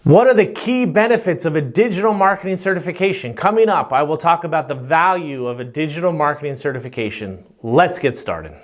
What are the key benefits of a digital marketing certification? Coming up, I will talk about the value of a digital marketing certification. Let's get started.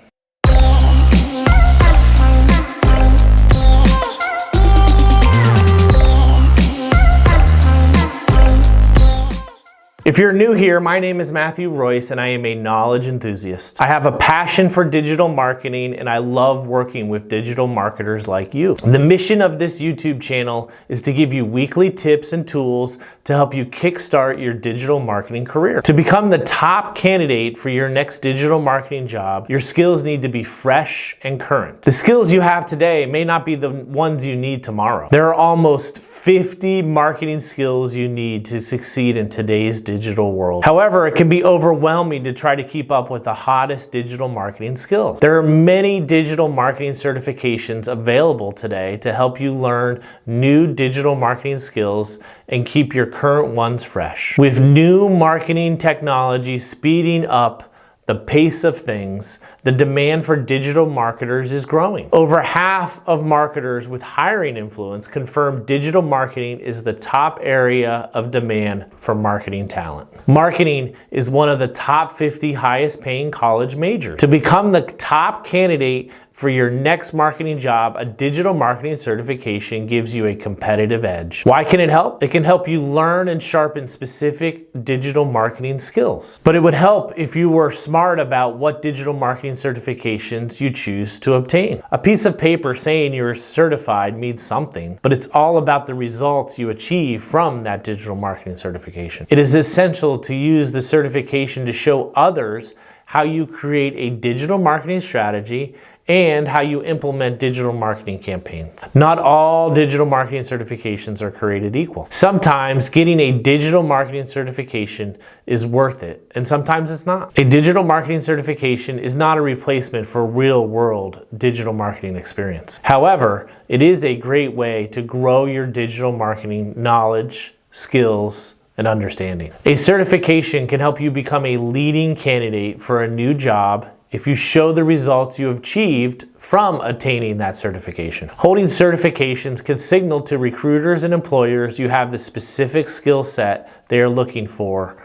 If you're new here, my name is Matthew Royce and I am a knowledge enthusiast. I have a passion for digital marketing and I love working with digital marketers like you. The mission of this YouTube channel is to give you weekly tips and tools to help you kickstart your digital marketing career. To become the top candidate for your next digital marketing job, your skills need to be fresh and current. The skills you have today may not be the ones you need tomorrow. There are almost 50 marketing skills you need to succeed in today's digital world. However, it can be overwhelming to try to keep up with the hottest digital marketing skills. There are many digital marketing certifications available today to help you learn new digital marketing skills and keep your current ones fresh. With new marketing technology speeding up the pace of things, the demand for digital marketers is growing. Over half of marketers with hiring influence confirm digital marketing is the top area of demand for marketing talent. Marketing is one of the top 50 highest paying college majors. To become the top candidate for your next marketing job, a digital marketing certification gives you a competitive edge. Why can it help? It can help you learn and sharpen specific digital marketing skills. But it would help if you were smart about what digital marketing certifications you choose to obtain. A piece of paper saying you're certified means something, but it's all about the results you achieve from that digital marketing certification. It is essential to use the certification to show others how you create a digital marketing strategy and how you implement digital marketing campaigns. Not all digital marketing certifications are created equal. Sometimes getting a digital marketing certification is worth it, and sometimes it's not. A digital marketing certification is not a replacement for real-world digital marketing experience. However, it is a great way to grow your digital marketing knowledge, skills, and understanding. A certification can help you become a leading candidate for a new job if you show the results you have achieved from attaining that certification. Holding certifications can signal to recruiters and employers you have the specific skill set they are looking for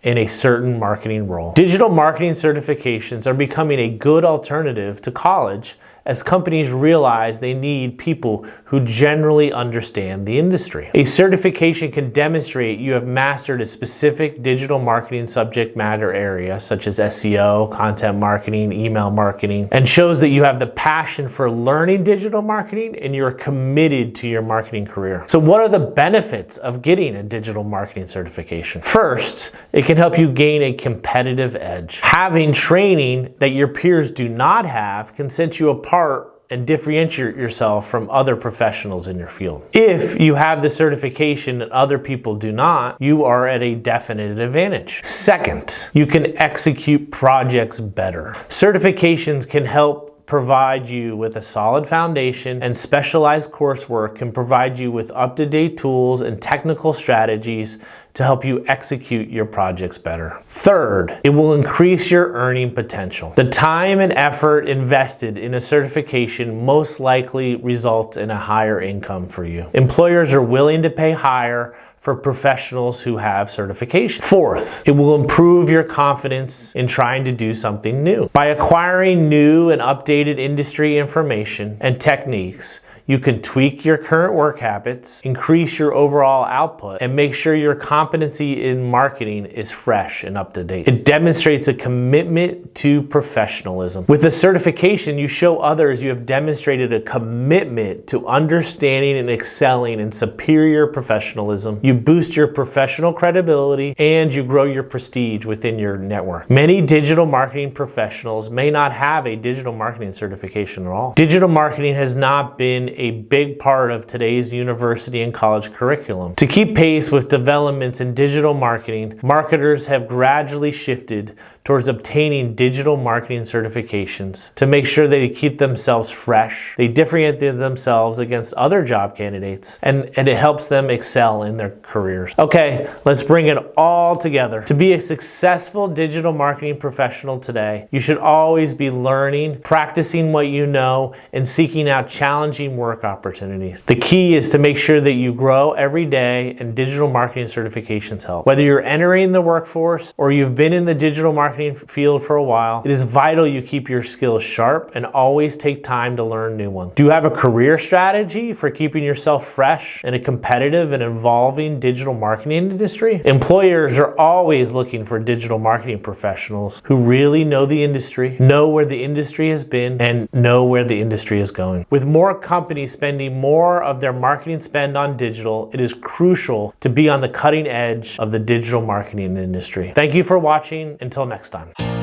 in a certain marketing role. Digital marketing certifications are becoming a good alternative to college as companies realize they need people who generally understand the industry. A certification can demonstrate you have mastered a specific digital marketing subject matter area, such as SEO, content marketing, email marketing, and shows that you have the passion for learning digital marketing and you're committed to your marketing career. So what are the benefits of getting a digital marketing certification? First, it can help you gain a competitive edge. Having training that your peers do not have can set you apart and differentiate yourself from other professionals in your field. If you have the certification and other people do not, you are at a definite advantage. Second, you can execute projects better. Certifications can help provide you with a solid foundation, and specialized coursework can provide you with up-to-date tools and technical strategies to help you execute your projects better. Third, it will increase your earning potential. The time and effort invested in a certification most likely results in a higher income for you. Employers are willing to pay higher for professionals who have certification. Fourth, it will improve your confidence in trying to do something new. By acquiring new and updated industry information and techniques, you can tweak your current work habits, increase your overall output, and make sure your competency in marketing is fresh and up to date. It demonstrates a commitment to professionalism. With a certification, you show others you have demonstrated a commitment to understanding and excelling in superior professionalism. You boost your professional credibility and you grow your prestige within your network. Many digital marketing professionals may not have a digital marketing certification at all. Digital marketing has not been a big part of today's university and college curriculum. To keep pace with developments in digital marketing, marketers have gradually shifted towards obtaining digital marketing certifications to make sure they keep themselves fresh. They differentiate themselves against other job candidates, and it helps them excel in their careers. Okay, let's bring it all together. To be a successful digital marketing professional today, you should always be learning, practicing what you know, and seeking out challenging work work opportunities. The key is to make sure that you grow every day, and digital marketing certifications help. Whether you're entering the workforce or you've been in the digital marketing field for a while, it is vital you keep your skills sharp and always take time to learn new ones. Do you have a career strategy for keeping yourself fresh in a competitive and evolving digital marketing industry? Employers are always looking for digital marketing professionals who really know the industry, know where the industry has been, and know where the industry is going. With more companies spending more of their marketing spend on digital, it is crucial to be on the cutting edge of the digital marketing industry. Thank you for watching. Until next time.